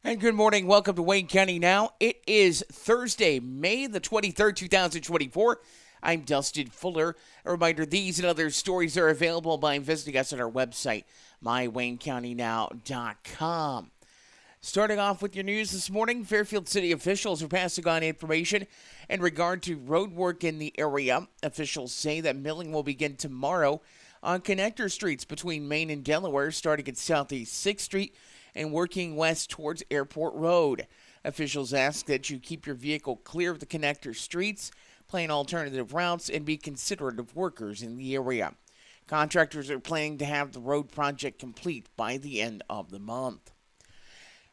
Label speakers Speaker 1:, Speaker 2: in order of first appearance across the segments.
Speaker 1: And good morning. Welcome to Wayne County Now. It is Thursday, May the 23rd, 2024. I'm Dustin Fuller. A reminder, these and other stories are available by visiting us at our website, mywaynecountynow.com. Starting off with your news this morning, Fairfield City officials are passing on information in regard to road work in the area. Officials say that milling will begin tomorrow on connector streets between Main and Delaware, starting at Southeast 6th Street and working west towards Airport Road. Officials ask that you keep your vehicle clear of the connector streets, plan alternative routes, and be considerate of workers in the area. Contractors are planning to have the road project complete by the end of the month.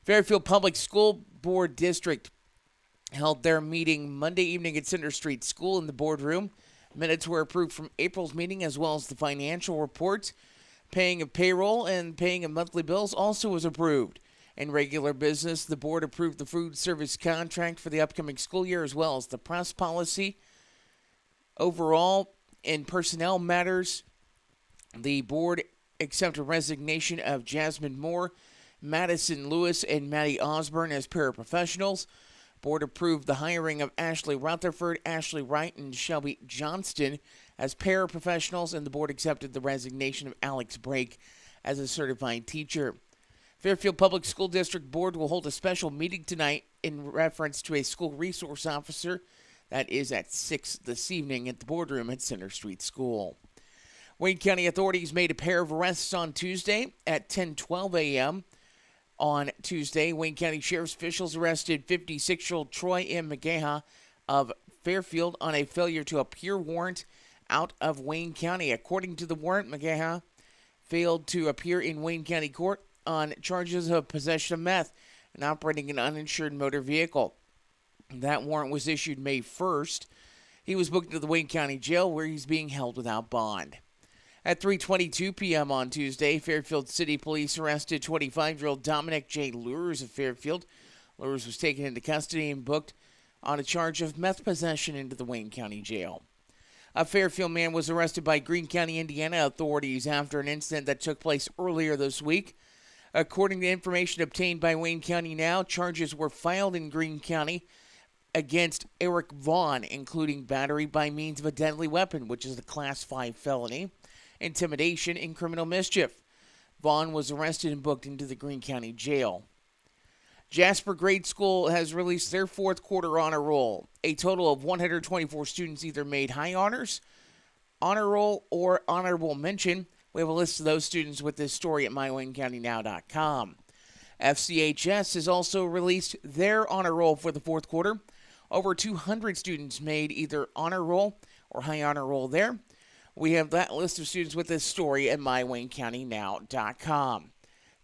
Speaker 1: Fairfield Public School Board District held their meeting Monday evening at Center Street School in the boardroom. Minutes were approved from April's meeting as well as the financial reports. Paying of payroll and paying of monthly bills also was approved. In regular business, the board approved the food service contract for the upcoming school year as well as the press policy. Overall, in personnel matters, the board accepted resignation of Jasmine Moore, Madison Lewis, and Maddie Osborne as paraprofessionals. Board approved the hiring of Ashley Rutherford, Ashley Wright, and Shelby Johnston as paraprofessionals, and the board accepted the resignation of Alex Brake as a certified teacher. Fairfield Public School District Board will hold a special meeting tonight in reference to a school resource officer. That is at 6 this evening at the boardroom at Center Street School. Wayne County authorities made a pair of arrests on Tuesday at 10:12 a.m. On Tuesday, Wayne County Sheriff's officials arrested 56-year-old Troy M. McGaha of Fairfield on a failure to appear warrant out of Wayne County. According to the warrant, McGaha failed to appear in Wayne County Court on charges of possession of meth and operating an uninsured motor vehicle. That warrant was issued May 1st. He was booked to the Wayne County Jail where he's being held without bond. At 3:22 p.m. on Tuesday, Fairfield City Police arrested 25-year-old Dominic J. Lures of Fairfield. Lures was taken into custody and booked on a charge of meth possession into the Wayne County Jail. A Fairfield man was arrested by Greene County, Indiana authorities after an incident that took place earlier this week. According to information obtained by Wayne County Now, charges were filed in Greene County against Eric Vaughn, including battery by means of a deadly weapon, which is a Class 5 felony, intimidation, and criminal mischief. Vaughn was arrested and booked into the Greene County Jail. Jasper Grade School has released their fourth quarter honor roll. A total of 124 students either made high honors, honor roll, or honorable mention. We have a list of those students with this story at mywaynecountynow.com. FCHS has also released their honor roll for the fourth quarter. Over 200 students made either honor roll or high honor roll there. We have that list of students with this story at mywaynecountynow.com.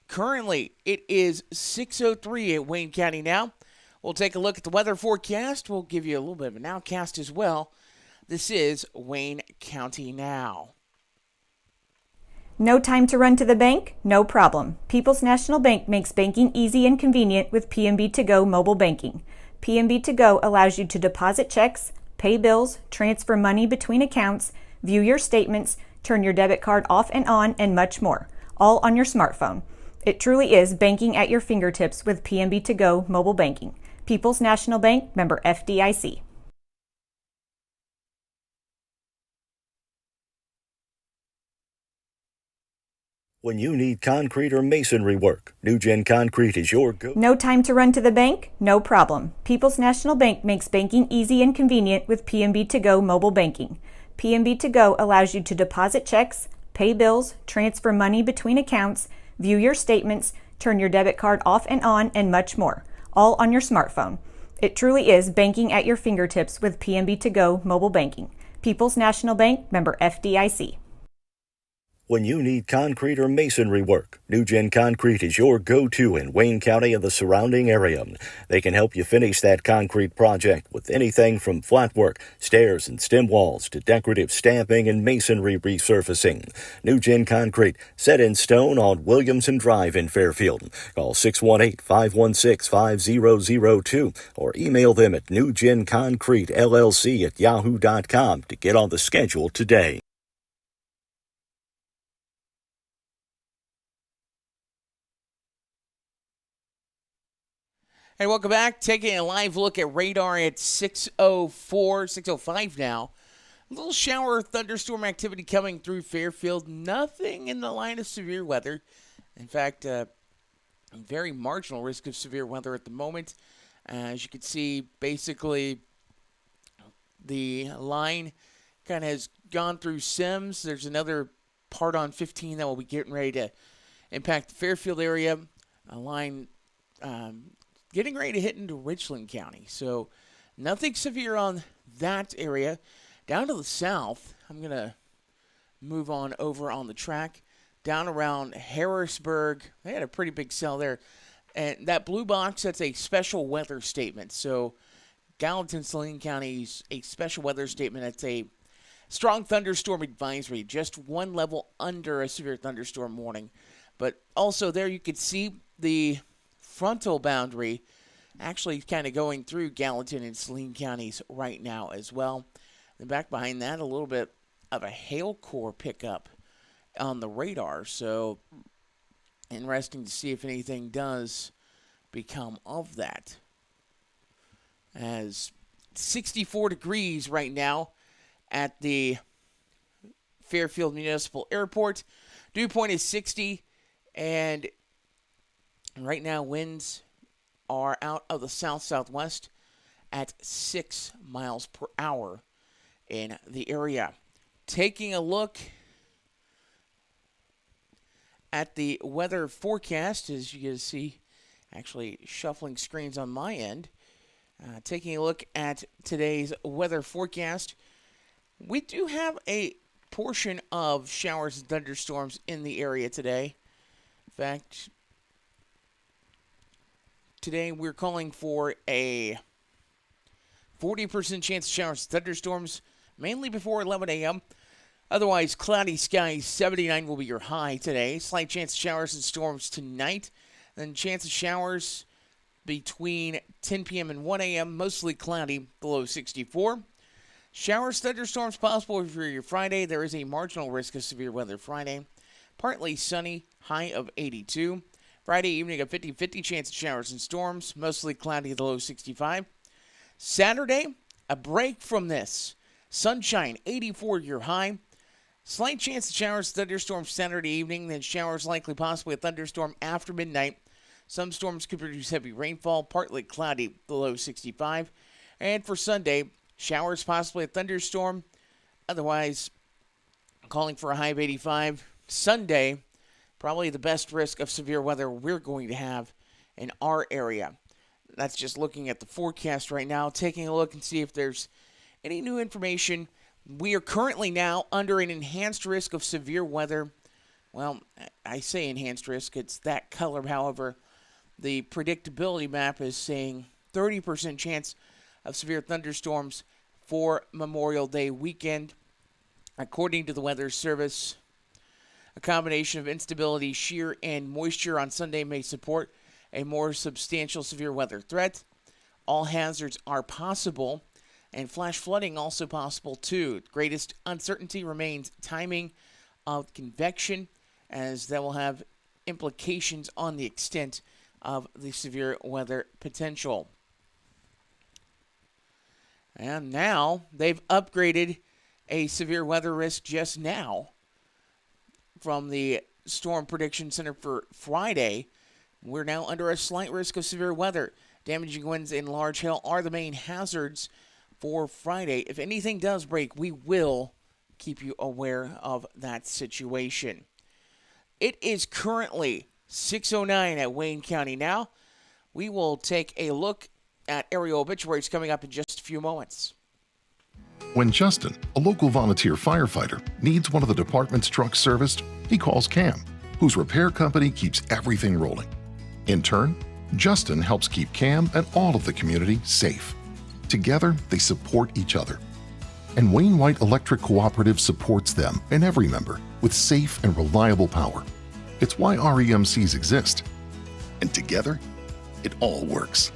Speaker 1: Currently, it is 6:03 at Wayne County Now. We'll take a look at the weather forecast. We'll give you a little bit of a nowcast as well. This is Wayne County Now.
Speaker 2: No time to run to the bank? No problem. People's National Bank makes banking easy and convenient with PNB To Go mobile banking. PNB To Go allows you to deposit checks, pay bills, transfer money between accounts, view your statements, turn your debit card off and on, and much more, all on your smartphone. It truly is banking at your fingertips with PNB To Go mobile banking. People's National Bank, member FDIC.
Speaker 3: When you need concrete or masonry work, NewGen Concrete is your go.
Speaker 2: No time to run to the bank? No problem. People's National Bank makes banking easy and convenient with PNB To Go mobile banking. PNB To Go allows you to deposit checks, pay bills, transfer money between accounts, view your statements, turn your debit card off and on, and much more, all on your smartphone. It truly is banking at your fingertips with PNB To Go mobile banking. People's National Bank, member FDIC.
Speaker 3: When you need concrete or masonry work, NewGen Concrete is your go-to in Wayne County and the surrounding area. They can help you finish that concrete project with anything from flat work, stairs and stem walls to decorative stamping and masonry resurfacing. NewGen Concrete, set in stone on Williamson Drive in Fairfield. Call 618-516-5002 or email them at newgenconcretellc@yahoo.com to get on the schedule today.
Speaker 1: Hey, welcome back. Taking a live look at radar at 6:05 now. A little shower thunderstorm activity coming through Fairfield. Nothing in the line of severe weather. In fact, very marginal risk of severe weather at the moment. As you can see, basically the line kind of has gone through Sims. There's another part on 15 that will be getting ready to impact the Fairfield area. A line getting ready to hit into Richland County. So nothing severe on that area. Down to the south, I'm going to move on over on the track. Down around Harrisburg, they had a pretty big cell there. And that blue box, that's a special weather statement. So Gallatin, Saline County's a special weather statement. That's a strong thunderstorm advisory, just one level under a severe thunderstorm warning. But also there you could see the frontal boundary actually kind of going through Gallatin and Saline counties right now as well. And back behind that, a little bit of a hail core pickup on the radar. So interesting to see if anything does become of that. As 64 degrees right now at the Fairfield Municipal Airport. Dew point is 60, and right now winds are out of the south-southwest at 6 miles per hour in the area. Taking a look at the weather forecast, as you can see, actually shuffling screens on my end. Taking a look at today's weather forecast, we do have a portion of showers and thunderstorms in the area today. In fact, today we're calling for a 40% chance of showers and thunderstorms, mainly before 11 a.m. Otherwise, cloudy skies, 79 will be your high today. Slight chance of showers and storms tonight. Then chance of showers between 10 p.m. and 1 a.m., mostly cloudy, below 64. Showers, thunderstorms possible for your Friday. There is a marginal risk of severe weather Friday. Partly sunny, high of 82. Friday evening, a 50-50 chance of showers and storms, mostly cloudy, the low 65. Saturday, a break from this. Sunshine, 84 your high. Slight chance of showers, thunderstorms Saturday evening, then showers likely, possibly a thunderstorm after midnight. Some storms could produce heavy rainfall, partly cloudy, the low 65. And for Sunday, showers, possibly a thunderstorm. Otherwise, calling for a high of 85. Sunday, probably the best risk of severe weather we're going to have in our area. That's just looking at the forecast right now, taking a look and see if there's any new information. We are currently now under an enhanced risk of severe weather. Well, I say enhanced risk. It's that color. However, the predictability map is saying 30% chance of severe thunderstorms for Memorial Day weekend. According to the Weather Service, a combination of instability, shear, and moisture on Sunday may support a more substantial severe weather threat. All hazards are possible, and flash flooding also possible too. Greatest uncertainty remains timing of convection, as that will have implications on the extent of the severe weather potential. And now they've upgraded a severe weather risk just now from the Storm Prediction Center for Friday. We're now under a slight risk of severe weather. Damaging winds and large hail are the main hazards for Friday. If anything does break, we will keep you aware of that situation. It is currently 6:09 at Wayne County now. We will take a look at area obituaries coming up in just a few moments.
Speaker 4: When Justin, a local volunteer firefighter, needs one of the department's trucks serviced, he calls Cam, whose repair company keeps everything rolling. In turn, Justin helps keep Cam and all of the community safe. Together, they support each other. And Wayne White Electric Cooperative supports them and every member with safe and reliable power. It's why REMCs exist. And together, it all works.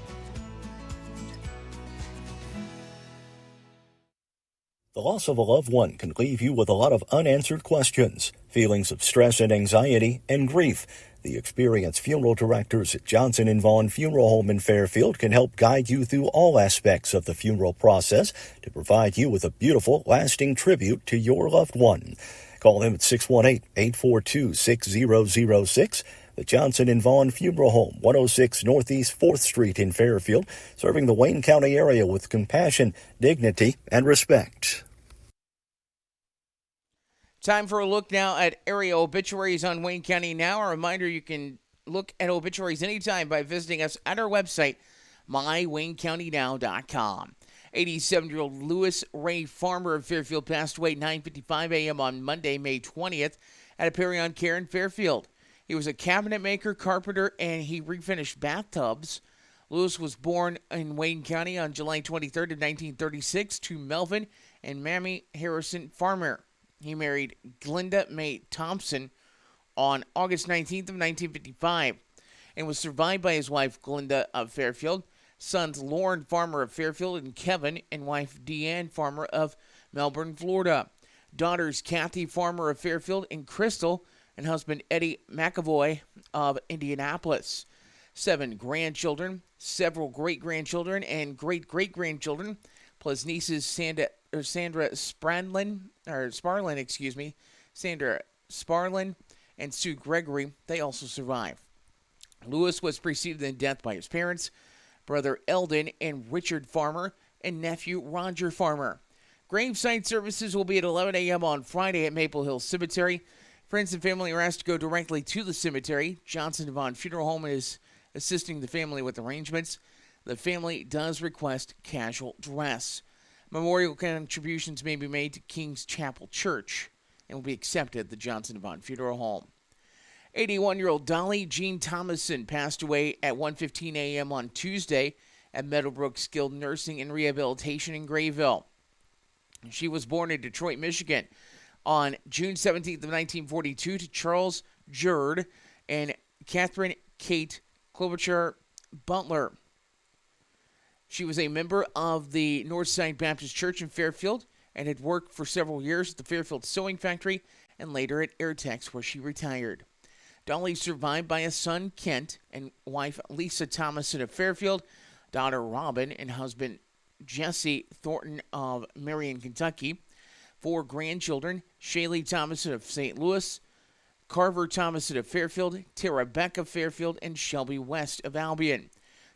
Speaker 3: The loss of a loved one can leave you with a lot of unanswered questions, feelings of stress and anxiety, and grief. The experienced funeral directors at Johnson & Vaughn Funeral Home in Fairfield can help guide you through all aspects of the funeral process to provide you with a beautiful, lasting tribute to your loved one. Call them at 618-842-6006. The Johnson & Vaughn Funeral Home, 106 Northeast 4th Street in Fairfield, serving the Wayne County area with compassion, dignity, and respect.
Speaker 1: Time for a look now at area obituaries on Wayne County Now. A reminder, you can look at obituaries anytime by visiting us at our website, mywaynecountynow.com. 87-year-old Lewis Ray Farmer of Fairfield passed away at 9:55 a.m. on Monday, May 20th at a Perion Care in Fairfield. He was a cabinet maker, carpenter, and he refinished bathtubs. Lewis was born in Wayne County on July 23rd of 1936 to Melvin and Mammy Harrison Farmer. He married Glenda Mae Thompson on August 19th of 1955 and was survived by his wife Glenda of Fairfield, sons Lauren Farmer of Fairfield and Kevin, and wife Deanne Farmer of Melbourne, Florida. Daughters Kathy Farmer of Fairfield and Crystal, and husband Eddie McAvoy of Indianapolis. 7 grandchildren, several great-grandchildren, and great-great-grandchildren, plus nieces Sandra Sparlin, and Sue Gregory. They also survived. Lewis was preceded in death by his parents, brother Eldon and Richard Farmer, and nephew Roger Farmer. Graveside services will be at 11 a.m. on Friday at Maple Hill Cemetery. Friends and family are asked to go directly to the cemetery. Johnson & Vaughn Funeral Home is assisting the family with arrangements. The family does request casual dress. Memorial contributions may be made to King's Chapel Church and will be accepted at the Johnson & Vaughn Funeral Home. 81-year-old Dolly Jean Thomason passed away at 1:15 a.m. on Tuesday at Meadowbrook Skilled Nursing and Rehabilitation in Grayville. She was born in Detroit, Michigan on June 17th of 1942 to Charles Jerd and Catherine Kate Klobuchar Butler. She was a member of the Northside Baptist Church in Fairfield and had worked for several years at the Fairfield Sewing Factory and later at Airtex, where she retired. Dolly survived by a son, Kent, and wife Lisa Thomason of Fairfield, daughter Robin, and husband Jesse Thornton of Marion, Kentucky. 4 grandchildren, Shaylee Thomason of St. Louis, Carver Thomason of Fairfield, Tara Beck of Fairfield, and Shelby West of Albion.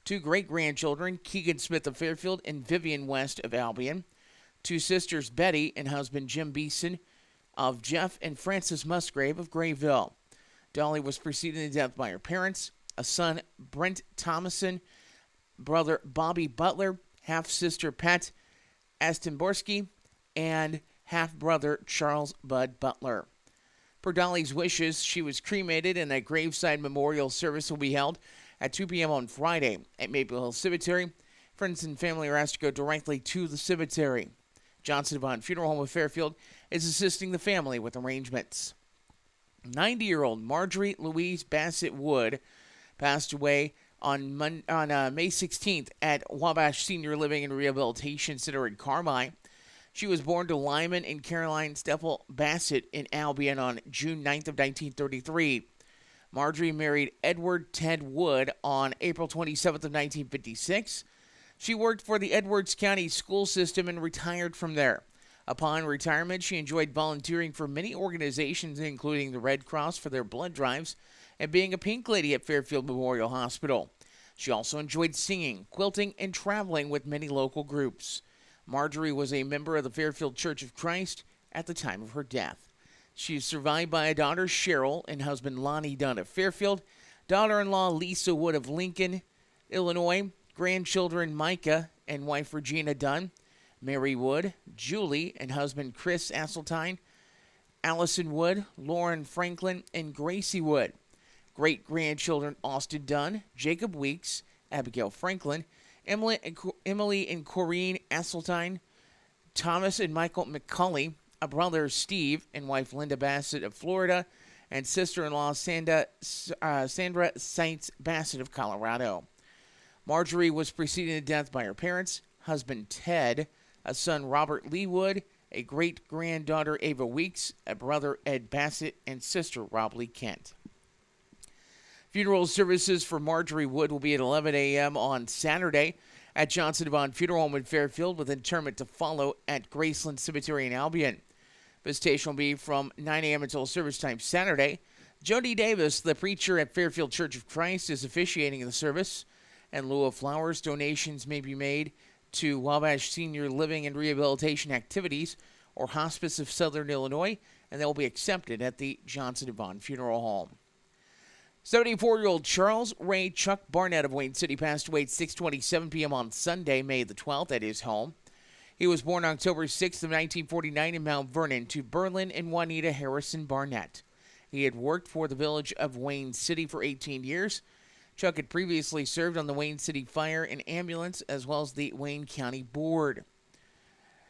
Speaker 1: 2 great-grandchildren, Keegan Smith of Fairfield and Vivian West of Albion. 2 sisters, Betty and husband Jim Beeson of Jeff and Frances Musgrave of Grayville. Dolly was preceded in death by her parents, a son, Brent Thomason, brother Bobby Butler, half-sister Pat Astimborski, and half-brother Charles Bud Butler. Per Dolly's wishes, she was cremated and a graveside memorial service will be held at 2 p.m. on Friday at Maple Hill Cemetery. Friends and family are asked to go directly to the cemetery. Johnson & Vaughn Funeral Home of Fairfield is assisting the family with arrangements. 90-year-old Marjorie Louise Bassett Wood passed away on May 16th at Wabash Senior Living and Rehabilitation Center in Carmi. She was born to Lyman and Caroline Steffel Bassett in Albion on June 9th of 1933. Marjorie married Edward Ted Wood on April 27th of 1956. She worked for the Edwards County school system and retired from there. Upon retirement, she enjoyed volunteering for many organizations, including the Red Cross for their blood drives and being a pink lady at Fairfield Memorial Hospital. She also enjoyed singing, quilting, and traveling with many local groups. Marjorie was a member of the Fairfield Church of Christ at the time of her death. She is survived by a daughter, Cheryl, and husband Lonnie Dunn of Fairfield, daughter-in-law Lisa Wood of Lincoln, Illinois, grandchildren Micah and wife Regina Dunn, Mary Wood, Julie, and husband Chris Asseltine, Allison Wood, Lauren Franklin, and Gracie Wood. Great-grandchildren Austin Dunn, Jacob Weeks, Abigail Franklin, Emily and Corrine Asseltine, Thomas and Michael McCulley, a brother Steve and wife Linda Bassett of Florida, and sister-in-law Sandra Saints Bassett of Colorado. Marjorie was preceded in death by her parents, husband Ted, a son Robert Lee Wood, a great-granddaughter Ava Weeks, a brother Ed Bassett, and sister Rob Lee Kent. Funeral services for Marjorie Wood will be at 11 a.m. on Saturday at Johnson Devon Funeral Home in Fairfield, with interment to follow at Graceland Cemetery in Albion. Visitation will be from 9 a.m. until service time Saturday. Jody Davis, the preacher at Fairfield Church of Christ, is officiating the service. In lieu of flowers, donations may be made to Wabash Senior Living and Rehabilitation Activities or Hospice of Southern Illinois, and they will be accepted at the Johnson Devon Funeral Home. 74-year-old Charles Ray Chuck Barnett of Wayne City passed away at 6:27 p.m. on Sunday, May the 12th, at his home. He was born October 6th of 1949 in Mount Vernon to Berlin and Juanita Harrison Barnett. He had worked for the village of Wayne City for 18 years. Chuck had previously served on the Wayne City Fire and Ambulance as well as the Wayne County Board.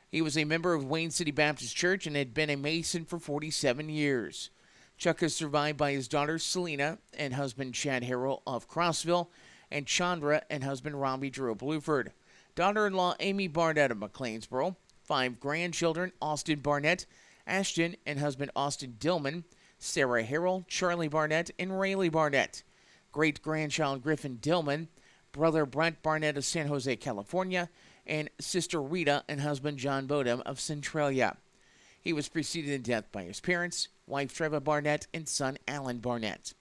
Speaker 1: He was a member of Wayne City Baptist Church and had been a Mason for 47 years. Chuck is survived by his daughter Selena and husband Chad Harrell of Crossville, and Chandra and husband Robbie Drew of Blueford. Daughter-in-law Amy Barnett of McLeansboro. 5 grandchildren: Austin Barnett, Ashton and husband Austin Dillman, Sarah Harrell, Charlie Barnett, and Rayleigh Barnett. Great-grandchild Griffin Dillman, brother Brent Barnett of San Jose, California, and sister Rita and husband John Bodum of Centralia. He was preceded in death by his parents, wife Treva Barnett, and son Alan Barnett.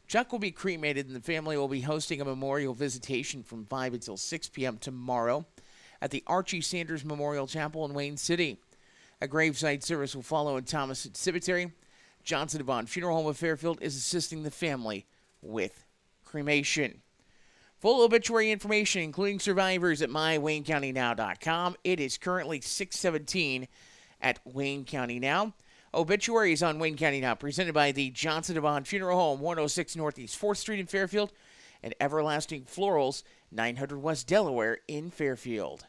Speaker 1: Chuck will be cremated, and the family will be hosting a memorial visitation from 5 until 6 p.m. tomorrow at the Archie Sanders Memorial Chapel in Wayne City. A graveside service will follow in Thomas Cemetery. Johnson Devon Funeral Home of Fairfield is assisting the family with cremation. Full obituary information, including survivors, at mywaynecountynow.com. It is currently 6:17 at Wayne County Now. Obituaries on Wayne County Now, presented by the Johnson Devon Funeral Home, 106 Northeast 4th Street in Fairfield, and Everlasting Florals, 900 West Delaware in Fairfield.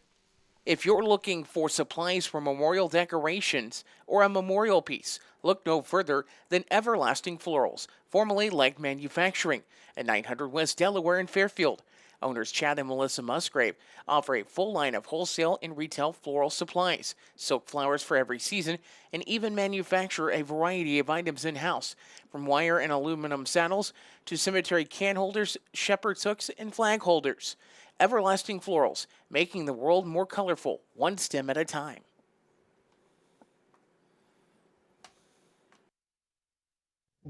Speaker 1: If you're looking for supplies for memorial decorations or a memorial piece, look no further than Everlasting Florals, formerly Leg Manufacturing, at 900 West Delaware in Fairfield. Owners Chad and Melissa Musgrave offer a full line of wholesale and retail floral supplies, silk flowers for every season, and even manufacture a variety of items in-house, from wire and aluminum saddles to cemetery can holders, shepherd's hooks, and flag holders. Everlasting Florals, making the world more colorful, one stem at a time.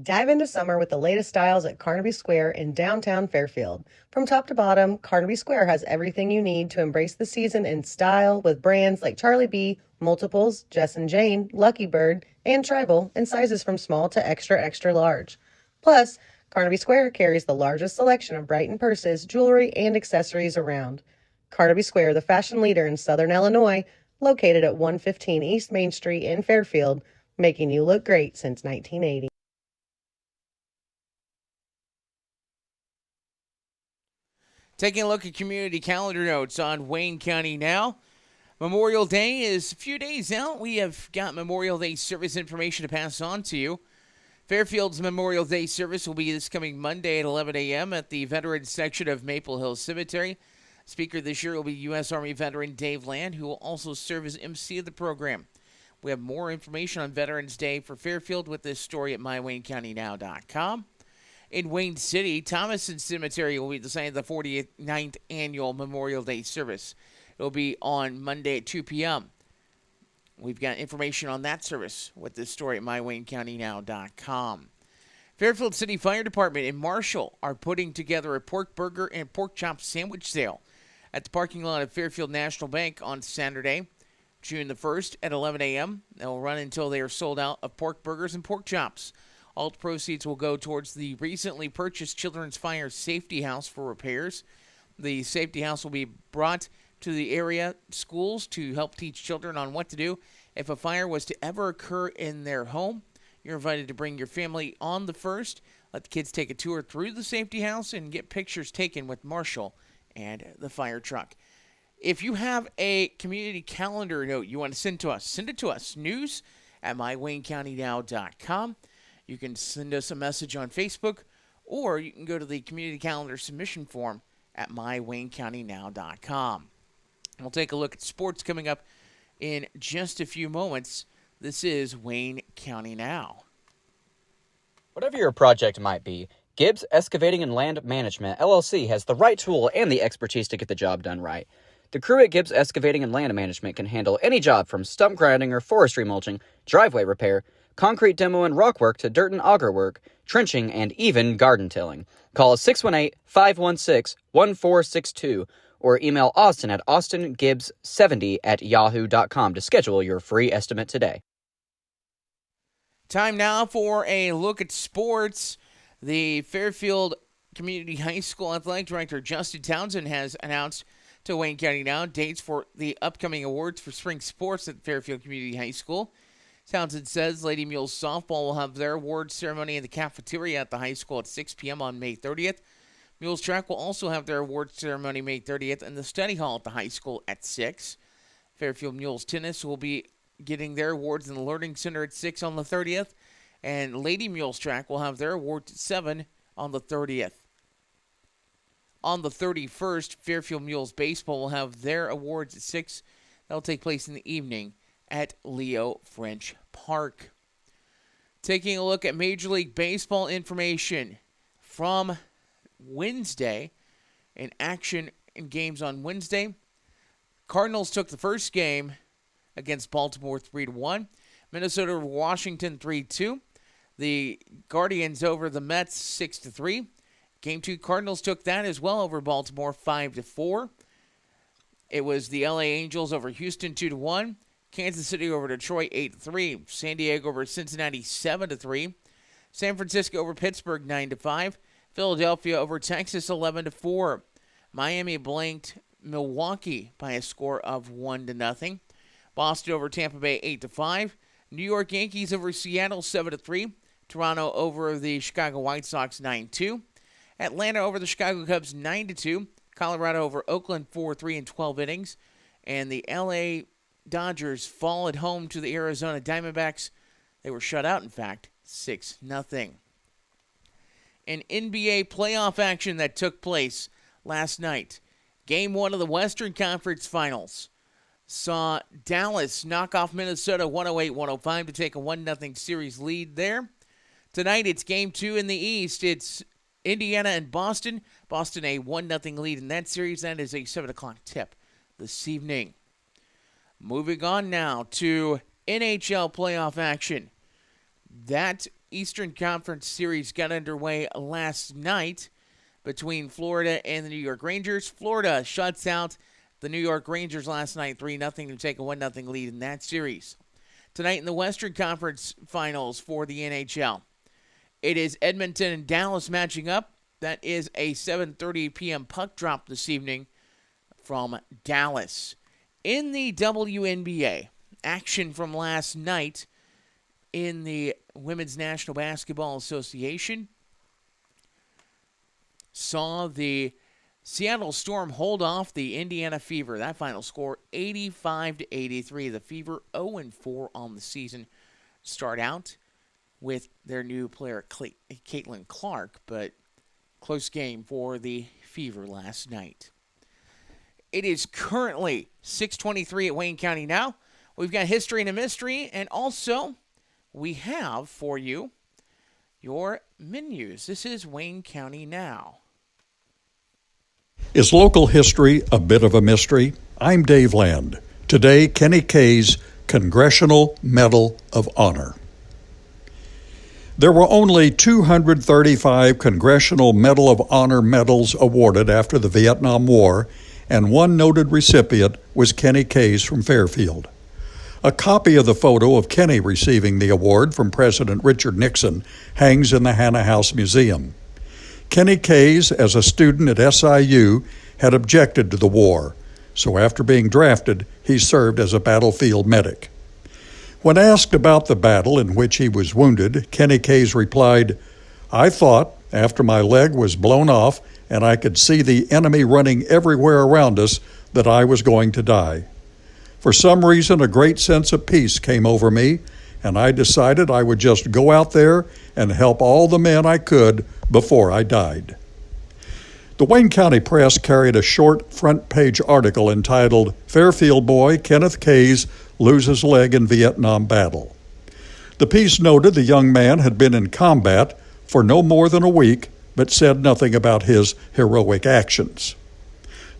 Speaker 5: Dive into summer with the latest styles at Carnaby Square in downtown Fairfield. From top to bottom, Carnaby Square has everything you need to embrace the season in style, with brands like Charlie B, Multiples, Jess and Jane, Lucky Bird, and Tribal, in sizes from small to extra, extra large. Plus, Carnaby Square carries the largest selection of Brighton purses, jewelry, and accessories around. Carnaby Square, the fashion leader in Southern Illinois, located at 115 East Main Street in Fairfield, making you look great since 1980.
Speaker 1: Taking a look at community calendar notes on Wayne County Now. Memorial Day is a few days out. We have got Memorial Day service information to pass on to you. Fairfield's Memorial Day service will be this coming Monday at 11 a.m. at the Veterans section of Maple Hill Cemetery. Speaker this year will be U.S. Army veteran Dave Land, who will also serve as MC of the program. We have more information on Veterans Day for Fairfield with this story at mywaynecountynow.com. In Wayne City, Thomason Cemetery will be the site of the 49th annual Memorial Day service. It will be on Monday at 2 p.m. We've got information on that service with this story at mywaynecountynow.com. Fairfield City Fire Department and Marshall are putting together a pork burger and pork chop sandwich sale at the parking lot of Fairfield National Bank on Saturday, June the 1st at 11 a.m. They'll run until they are sold out of pork burgers and pork chops. All proceeds will go towards the recently purchased Children's Fire Safety House for repairs. The safety house will be brought to the area schools to help teach children on what to do if a fire was to ever occur in their home. You're invited to bring your family on the 1st. Let the kids take a tour through the safety house and get pictures taken with Marshall and the fire truck. If you have a community calendar note you want to send to us, send it to us, news at mywaynecountynow.com. You can send us a message on Facebook, or you can go to the community calendar submission form at mywaynecountynow.com. We'll take a look at sports coming up in just a few moments. This is Wayne County Now.
Speaker 6: Whatever your project might be, Gibbs Excavating and Land Management, LLC, has the right tool and the expertise to get the job done right. The crew at Gibbs Excavating and Land Management can handle any job from stump grinding or forestry mulching, driveway repair, concrete demo and rock work to dirt and auger work, trenching, and even garden tilling. Call 618-516-1462 or email Austin at austingibbs70@yahoo.com to schedule your free estimate today.
Speaker 1: Time now for a look at sports. The Fairfield Community High School Athletic Director Justin Townsend has announced to Wayne County Now dates for the upcoming awards for spring sports at Fairfield Community High School. Townsend says Lady Mules softball will have their awards ceremony in the cafeteria at the high school at 6 p.m. on May 30th. Mules track will also have their awards ceremony May 30th in the study hall at the high school at 6. Fairfield Mules tennis will be getting their awards in the Learning Center at 6 on the 30th. And Lady Mules track will have their awards at 7 on the 30th. On the 31st, Fairfield Mules baseball will have their awards at 6. That'll take place in the evening at Leo French Park. Taking a look at Major League Baseball information from Wednesday. In action in games on Wednesday, Cardinals took the first game against Baltimore 3-1. Minnesota over Washington 3-2. The Guardians over the Mets 6-3. Game 2, Cardinals took that as well over Baltimore 5-4. It was the LA Angels over Houston 2-1. Kansas City over Detroit 8-3. San Diego over Cincinnati 7-3. San Francisco over Pittsburgh 9-5. Philadelphia over Texas 11-4. Miami blanked Milwaukee by a score of 1-0. Boston over Tampa Bay 8-5. New York Yankees over Seattle 7-3. Toronto over the Chicago White Sox 9-2. Atlanta over the Chicago Cubs 9-2. Colorado over Oakland 4-3 in 12 innings. And the LA Dodgers fall at home to the Arizona Diamondbacks. They were shut out, in fact, 6-0. An NBA playoff action that took place last night. Game 1 of the Western Conference Finals saw Dallas knock off Minnesota 108-105 to take a 1-0 series lead there. Tonight it's Game 2 in the East. It's Indiana and Boston. Boston a 1-0 lead in that series. That is a 7 o'clock tip this evening. Moving on now to NHL playoff action. That Eastern Conference series got underway last night between Florida and the New York Rangers. Florida shuts out the New York Rangers last night 3-0 to take a 1-0 lead in that series. Tonight in the Western Conference Finals for the NHL, it is Edmonton and Dallas matching up. That is a 7:30 p.m. puck drop this evening from Dallas. In the WNBA, action from last night in the Women's National Basketball Association saw the Seattle Storm hold off the Indiana Fever. That final score 85-83. The Fever 0-4 on the season. Start out with their new player Caitlin Clark, but close game for the Fever last night. It is currently 6:23 at Wayne County Now. We've got History and a Mystery, and also we have for you your menus. This is Wayne County Now.
Speaker 7: Is local history a bit of a mystery? I'm Dave Land. Today, Kenny Kay's Congressional Medal of Honor. There were only 235 Congressional Medal of Honor medals awarded after the Vietnam War, and one noted recipient was Kenny Kay's from Fairfield. A copy of the photo of Kenny receiving the award from President Richard Nixon hangs in the Hannah House Museum. Kenny Kay's, as a student at SIU, had objected to the war, so after being drafted, he served as a battlefield medic. When asked about the battle in which he was wounded, Kenny Kay's replied, "I thought, after my leg was blown off and I could see the enemy running everywhere around us, that I was going to die. For some reason, a great sense of peace came over me, and I decided I would just go out there and help all the men I could before I died." The Wayne County Press carried a short front-page article entitled, "Fairfield Boy Kenneth Kay's Loses Leg in Vietnam Battle." The piece noted the young man had been in combat for no more than a week but said nothing about his heroic actions.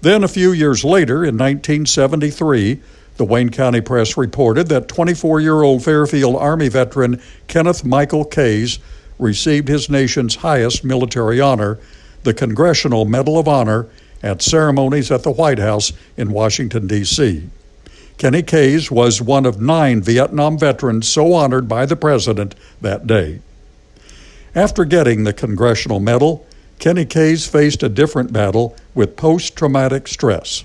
Speaker 7: Then, a few years later, in 1973, the Wayne County Press reported that 24-year-old Fairfield Army veteran Kenneth Michael Kays received his nation's highest military honor, the Congressional Medal of Honor, at ceremonies at the White House in Washington, D.C. Kenny Kays was one of 9 Vietnam veterans so honored by the president that day. After getting the Congressional Medal, Kenny Kays faced a different battle with post-traumatic stress.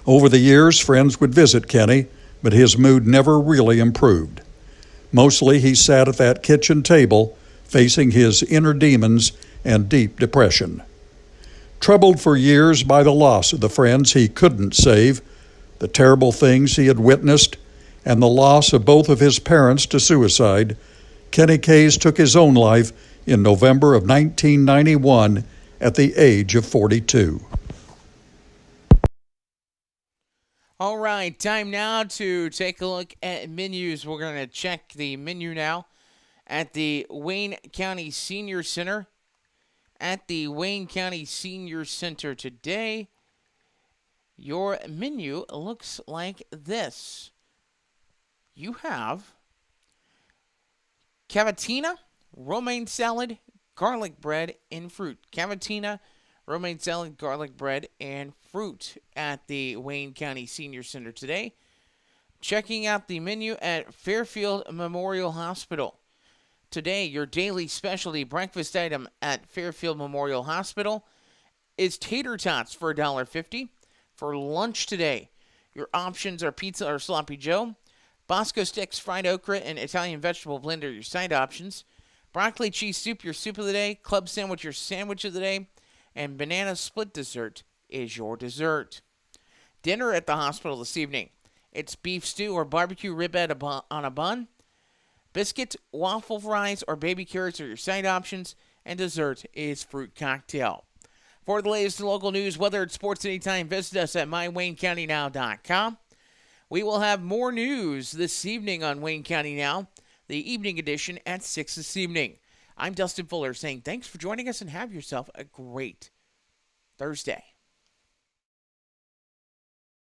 Speaker 7: Over the years, friends would visit Kenny, but his mood never really improved. Mostly he sat at that kitchen table, facing his inner demons and deep depression. Troubled for years by the loss of the friends he couldn't save, the terrible things he had witnessed, and the loss of both of his parents to suicide, Kenny Kays took his own life in November of 1991 at the age of 42.
Speaker 1: All right, time now to take a look at menus. We're going to check the menu now at the Wayne County Senior Center. At the Wayne County Senior Center today, your menu looks like this. You have cavatina, romaine salad, garlic bread, and fruit. Cavatina, romaine salad, garlic bread, and fruit at the Wayne County Senior Center today. Checking out the menu at Fairfield Memorial Hospital. Today, your daily specialty breakfast item at Fairfield Memorial Hospital is tater tots for $1.50. For lunch today, your options are pizza or sloppy joe, Bosco sticks, fried okra, and Italian vegetable blend are your side options. Broccoli cheese soup, your soup of the day. Club sandwich, your sandwich of the day. And banana split dessert is your dessert. Dinner at the hospital this evening. It's beef stew or barbecue ribeye on a bun. Biscuit, waffle fries, or baby carrots are your side options. And dessert is fruit cocktail. For the latest local news, weather, and sports anytime, visit us at mywaynecountynow.com. We will have more news this evening on Wayne County Now, the evening edition at 6 this evening. I'm Dustin Fuller saying thanks for joining us and have yourself a great Thursday.